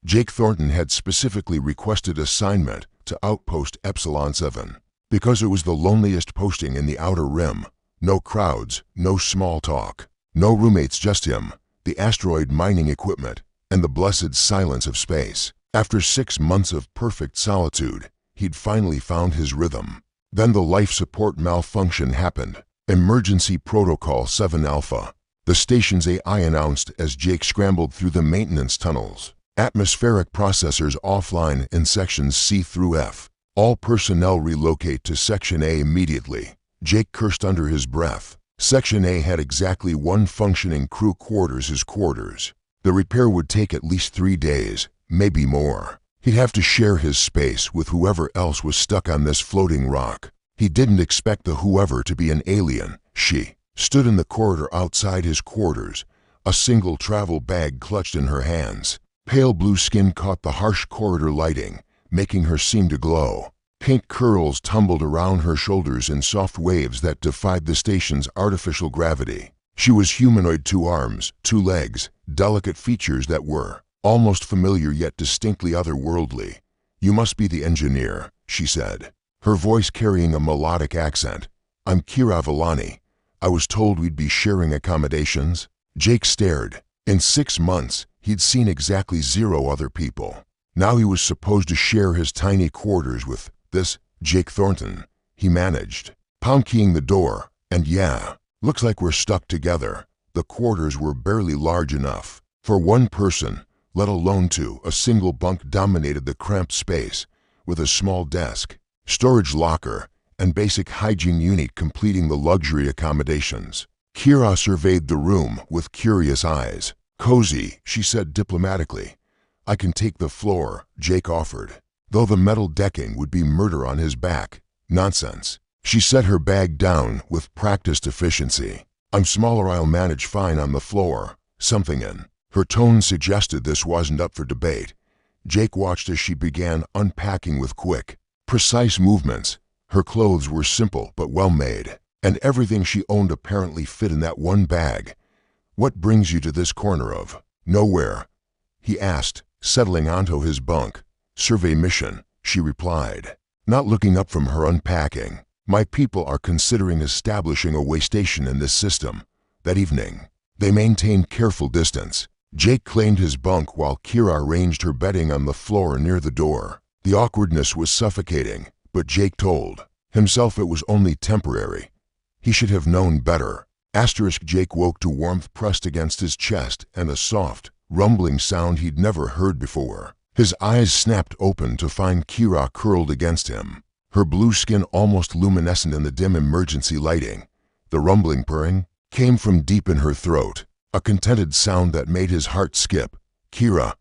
Jake Thornton had specifically requested assignment to Outpost Epsilon 7 because it was the loneliest posting in the Outer Rim. No crowds, no small talk, no roommates, just him, the asteroid mining equipment, and the blessed silence of space. After 6 months of perfect solitude, he'd finally found his rhythm. Then the life support malfunction happened. Emergency Protocol 7 Alpha. The station's AI announced as Jake scrambled through the maintenance tunnels. Atmospheric processors offline in sections C through F. All personnel relocate to Section A immediately. Jake cursed under his breath. Section A had exactly one functioning crew quarters, his quarters. The repair would take at least 3 days, maybe more. He'd have to share his space with whoever else was stuck on this floating rock. He didn't expect the whoever to be an alien. She stood in the corridor outside his quarters, a single travel bag clutched in her hands. Pale blue skin caught the harsh corridor lighting, making her seem to glow. Pink curls tumbled around her shoulders in soft waves that defied the station's artificial gravity. She was humanoid, 2 arms, 2 legs, delicate features that were almost familiar yet distinctly otherworldly. "You must be the engineer," she said, her voice carrying a melodic accent. "I'm Kira Villani. I was told we'd be sharing accommodations." Jake stared. In 6 months, he'd seen exactly 0 other people. Now he was supposed to share his tiny quarters with this Jake Thornton. He managed, pound-keying the door, and yeah, looks like we're stuck together. The quarters were barely large enough for one person, let alone 2. A single bunk dominated the cramped space, with a small desk, storage locker, and basic hygiene unit completing the luxury accommodations. Kira surveyed the room with curious eyes. "Cozy," she said diplomatically. "I can take the floor," Jake offered, though the metal decking would be murder on his back. "Nonsense." She set her bag down with practiced efficiency. "I'm smaller, I'll manage fine on the floor." Something in her tone suggested this wasn't up for debate. Jake watched as she began unpacking with quick, precise movements. Her clothes were simple but well made, and everything she owned apparently fit in that one bag. "What brings you to this corner of nowhere?" he asked, settling onto his bunk. "Survey mission," she replied, not looking up from her unpacking. "My people are considering establishing a way station in this system." That evening, they maintained careful distance. Jake claimed his bunk while Kira arranged her bedding on the floor near the door. The awkwardness was suffocating, but Jake told himself it was only temporary. He should have known better. Jake woke to warmth pressed against his chest and a soft, rumbling sound he'd never heard before. His eyes snapped open to find Kira curled against him, her blue skin almost luminescent in the dim emergency lighting. The rumbling purring came from deep in her throat, a contented sound that made his heart skip. "Kira,"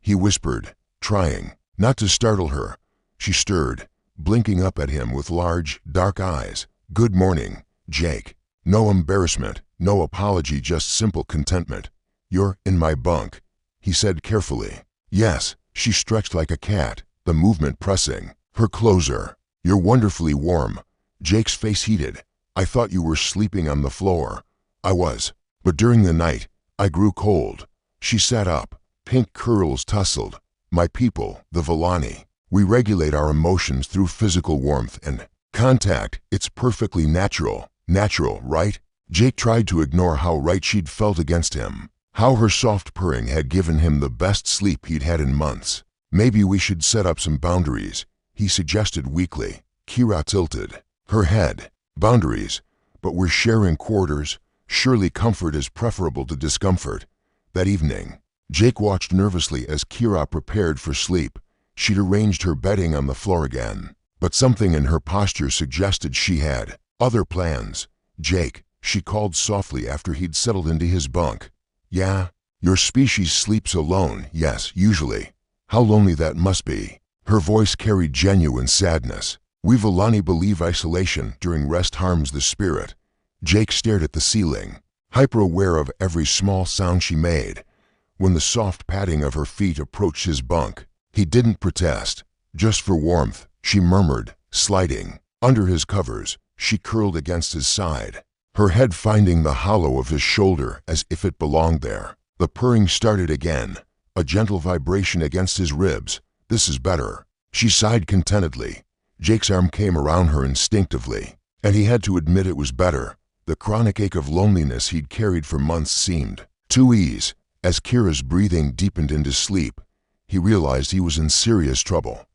he whispered, trying not to startle her. She stirred, blinking up at him with large, dark eyes. "Good morning, Jake." No embarrassment, no apology, just simple contentment. "You're in my bunk," he said carefully. "Yes." She stretched like a cat, the movement pressing her closer. "You're wonderfully warm." Jake's face heated. "I thought you were sleeping on the floor." "I was, but during the night, I grew cold." She sat up, pink curls tousled. "My people, the Villani, we regulate our emotions through physical warmth and contact. It's perfectly natural." "Natural, right?" Jake tried to ignore how right she'd felt against him, how her soft purring had given him the best sleep he'd had in months. "Maybe we should set up some boundaries," he suggested weakly. Kira tilted her head. "Boundaries? But we're sharing quarters. Surely comfort is preferable to discomfort." That evening, Jake watched nervously as Kira prepared for sleep. She'd arranged her bedding on the floor again, but something in her posture suggested she had other plans. "Jake," she called softly after he'd settled into his bunk. "Yeah? Your species sleeps alone, yes, usually. How lonely that must be." Her voice carried genuine sadness. "We Villani believe isolation during rest harms the spirit." Jake stared at the ceiling, hyper-aware of every small sound she made. When the soft padding of her feet approached his bunk, he didn't protest. "Just for warmth," she murmured, sliding under his covers. She curled against his side, her head finding the hollow of his shoulder as if it belonged there. The purring started again, a gentle vibration against his ribs. This is better. She sighed contentedly. Jake's arm came around her instinctively, and he had to admit it was better. The chronic ache of loneliness he'd carried for months seemed to ease. As Kira's breathing deepened into sleep, he realized he was in serious trouble.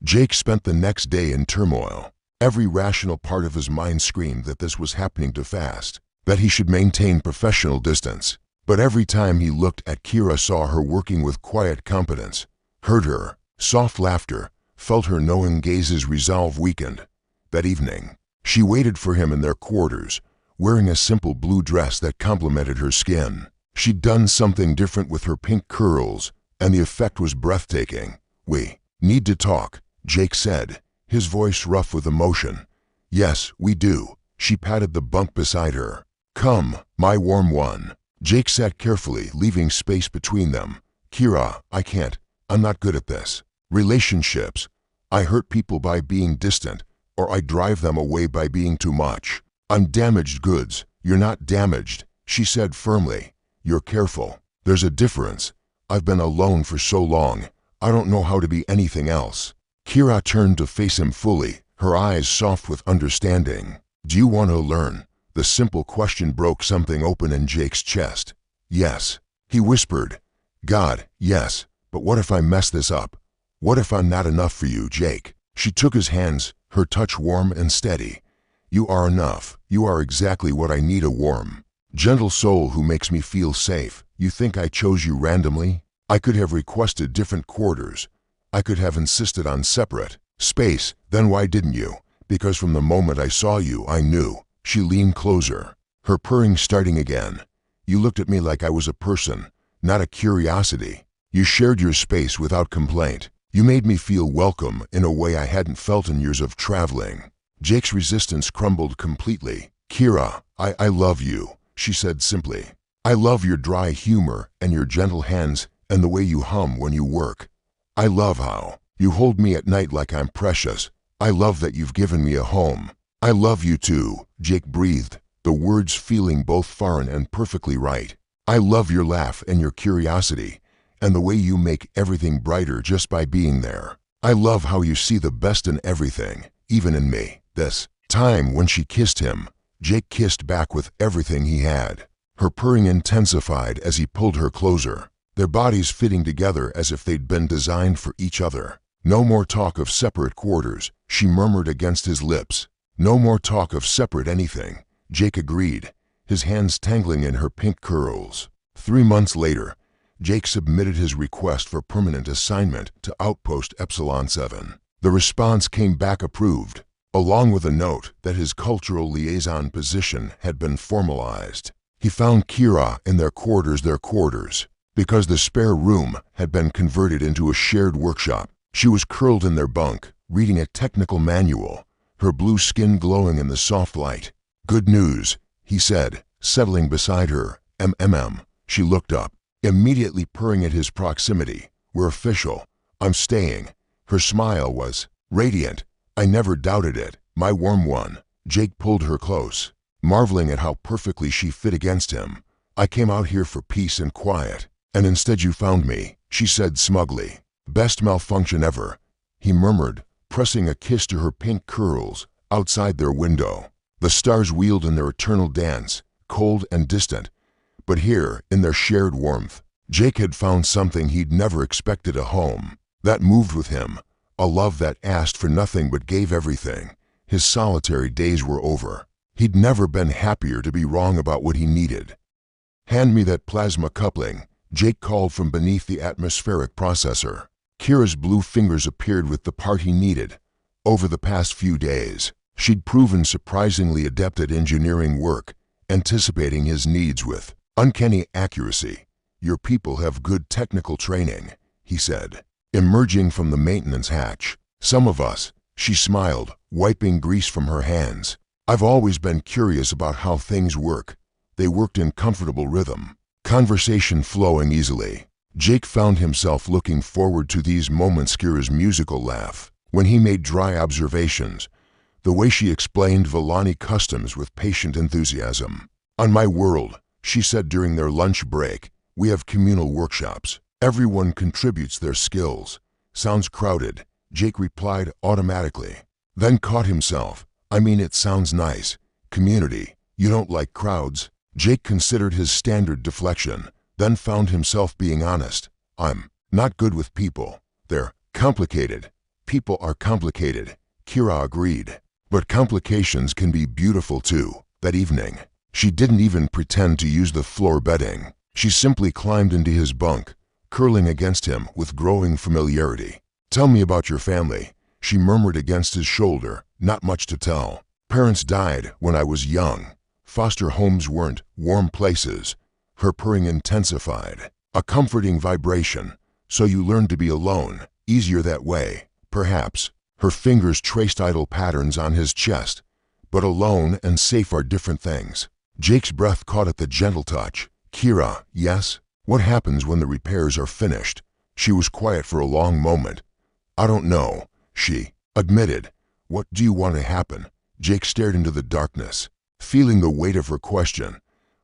Jake spent the next day in turmoil. Every rational part of his mind screamed that this was happening too fast, that he should maintain professional distance. But every time he looked at Kira, saw her working with quiet competence, heard her soft laughter, felt her knowing gazes, resolve weakened. That evening, she waited for him in their quarters, wearing a simple blue dress that complemented her skin. She'd done something different with her pink curls, and the effect was breathtaking. "We need to talk," Jake said, his voice rough with emotion. "Yes, we do." She patted the bunk beside her. "Come, my warm one." Jake sat carefully, leaving space between them. "Kira, I can't. I'm not good at this. Relationships. I hurt people by being distant, or I drive them away by being too much. I'm damaged goods." "You're not damaged," she said firmly. "You're careful. There's a difference. I've been alone for so long. I don't know how to be anything else." Kira turned to face him fully, her eyes soft with understanding. "Do you want to learn?" The simple question broke something open in Jake's chest. "Yes," he whispered. "God, yes. But what if I mess this up? What if I'm not enough for you, Jake?" She took his hands, her touch warm and steady. "You are enough. You are exactly what I need, a warm, gentle soul who makes me feel safe. You think I chose you randomly? I could have requested different quarters. I could have insisted on separate space. Then why didn't you?" "Because from the moment I saw you, I knew." She leaned closer, her purring starting again. "You looked at me like I was a person, not a curiosity. You shared your space without complaint. You made me feel welcome in a way I hadn't felt in years of traveling." Jake's resistance crumbled completely. "Kira, I love you," she said simply. "I love your dry humor and your gentle hands and the way you hum when you work. I love how you hold me at night like I'm precious. I love that you've given me a home." "I love you too," Jake breathed, the words feeling both foreign and perfectly right. "I love your laugh and your curiosity, and the way you make everything brighter just by being there. I love how you see the best in everything, even in me." This time when she kissed him, Jake kissed back with everything he had. Her purring intensified as he pulled her closer, their bodies fitting together as if they'd been designed for each other. "No more talk of separate quarters," she murmured against his lips. "No more talk of separate anything," Jake agreed, his hands tangling in her pink curls. 3 months later, Jake submitted his request for permanent assignment to Outpost Epsilon 7. The response came back approved, along with a note that his cultural liaison position had been formalized. He found Kira in their quarters, because the spare room had been converted into a shared workshop. She was curled in their bunk, reading a technical manual, her blue skin glowing in the soft light. "Good news," he said, settling beside her. She looked up, immediately purring at his proximity. "We're official. I'm staying." Her smile was radiant. "I never doubted it, my warm one." Jake pulled her close, marveling at how perfectly she fit against him. "I came out here for peace and quiet, and instead you found me," she said smugly. "Best malfunction ever," he murmured, pressing a kiss to her pink curls. Outside their window, the stars wheeled in their eternal dance, cold and distant. But here, in their shared warmth, Jake had found something he'd never expected, a home that moved with him, a love that asked for nothing but gave everything. His solitary days were over. He'd never been happier to be wrong about what he needed. "Hand me that plasma coupling," Jake called from beneath the atmospheric processor. Kira's blue fingers appeared with the part he needed. Over the past few days, she'd proven surprisingly adept at engineering work, anticipating his needs with uncanny accuracy. "Your people have good technical training," he said, emerging from the maintenance hatch. "Some of us," she smiled, wiping grease from her hands. "I've always been curious about how things work." They worked in comfortable rhythm, conversation flowing easily. Jake found himself looking forward to these moments. Kira's musical laugh, when he made dry observations, the way she explained Villani customs with patient enthusiasm. "On my world," she said during their lunch break, "we have communal workshops. Everyone contributes their skills. Sounds crowded, Jake replied automatically. Then caught himself. I mean, it sounds nice. Community. You don't like crowds? Jake considered his standard deflection, then found himself being honest. I'm not good with people. They're complicated. People are complicated, Kira agreed. But complications can be beautiful too. That evening, she didn't even pretend to use the floor bedding. She simply climbed into his bunk, curling against him with growing familiarity. Tell me about your family, she murmured against his shoulder. Not much to tell. Parents died when I was young. Foster homes weren't warm places. Her purring intensified. A comforting vibration. So you learned to be alone. Easier that way, perhaps. Her fingers traced idle patterns on his chest. But alone and safe are different things. Jake's breath caught at the gentle touch. Kira, yes? What happens when the repairs are finished? She was quiet for a long moment. I don't know, she admitted. What do you want to happen? Jake stared into the darkness, feeling the weight of her question.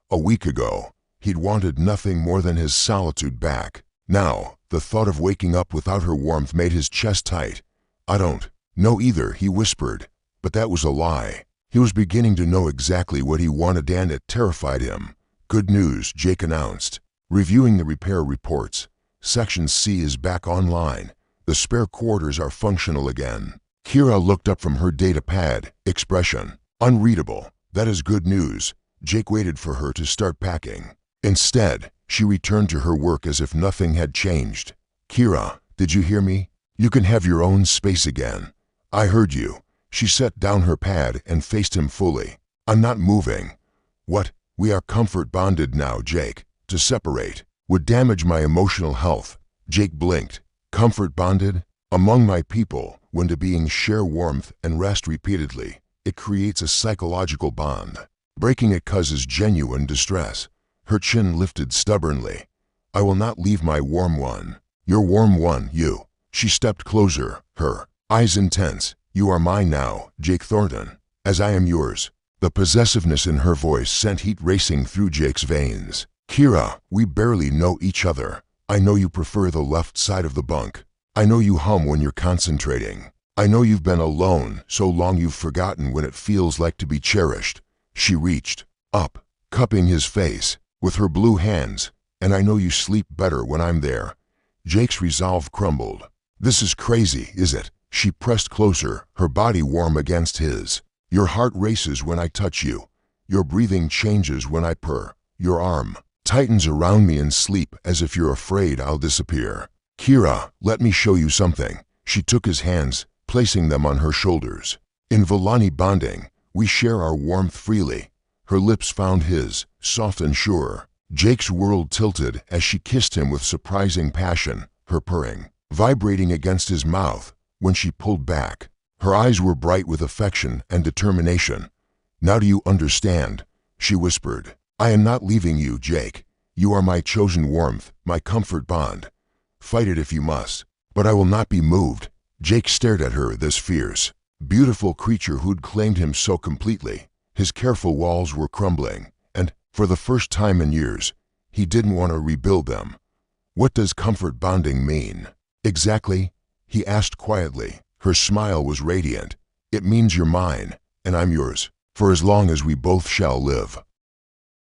A week ago, he'd wanted nothing more than his solitude back. Now, the thought of waking up without her warmth made his chest tight. I don't know either, he whispered. But that was a lie. He was beginning to know exactly what he wanted, and it terrified him. Good news, Jake announced, reviewing the repair reports. Section C is back online. The spare quarters are functional again. Kira looked up from her data pad, expression unreadable. That is good news. Jake waited for her to start packing. Instead, she returned to her work as if nothing had changed. Kira, did you hear me? You can have your own space again. I heard you. She set down her pad and faced him fully. I'm not moving. What? We are comfort bonded now, Jake. To separate would damage my emotional health. Jake blinked. Comfort bonded? Among my people, when two beings share warmth and rest repeatedly, it creates a psychological bond. Breaking it causes genuine distress. Her chin lifted stubbornly. I will not leave my warm one. Your warm one, you. She stepped closer, her eyes intense. You are mine now, Jake Thornton, as I am yours. The possessiveness in her voice sent heat racing through Jake's veins. Kira, we barely know each other. I know you prefer the left side of the bunk. I know you hum when you're concentrating. I know you've been alone so long you've forgotten what it feels like to be cherished. She reached up, cupping his face with her blue hands. And I know you sleep better when I'm there. Jake's resolve crumbled. This is crazy, is it? She pressed closer, her body warm against his. Your heart races when I touch you. Your breathing changes when I purr. Your arm tightens around me in sleep as if you're afraid I'll disappear. Kira, let me show you something. She took his hands, placing them on her shoulders. In Volani bonding, we share our warmth freely. Her lips found his, soft and sure. Jake's world tilted as she kissed him with surprising passion, her purring vibrating against his mouth. When she pulled back, her eyes were bright with affection and determination. Now do you understand? She whispered. I am not leaving you, Jake. You are my chosen warmth, my comfort bond. Fight it if you must, but I will not be moved. Jake stared at her, this fierce, beautiful creature who'd claimed him so completely. His careful walls were crumbling, and, for the first time in years, he didn't want to rebuild them. What does comfort bonding mean? Exactly, he asked quietly. Her smile was radiant. It means you're mine, and I'm yours, for as long as we both shall live.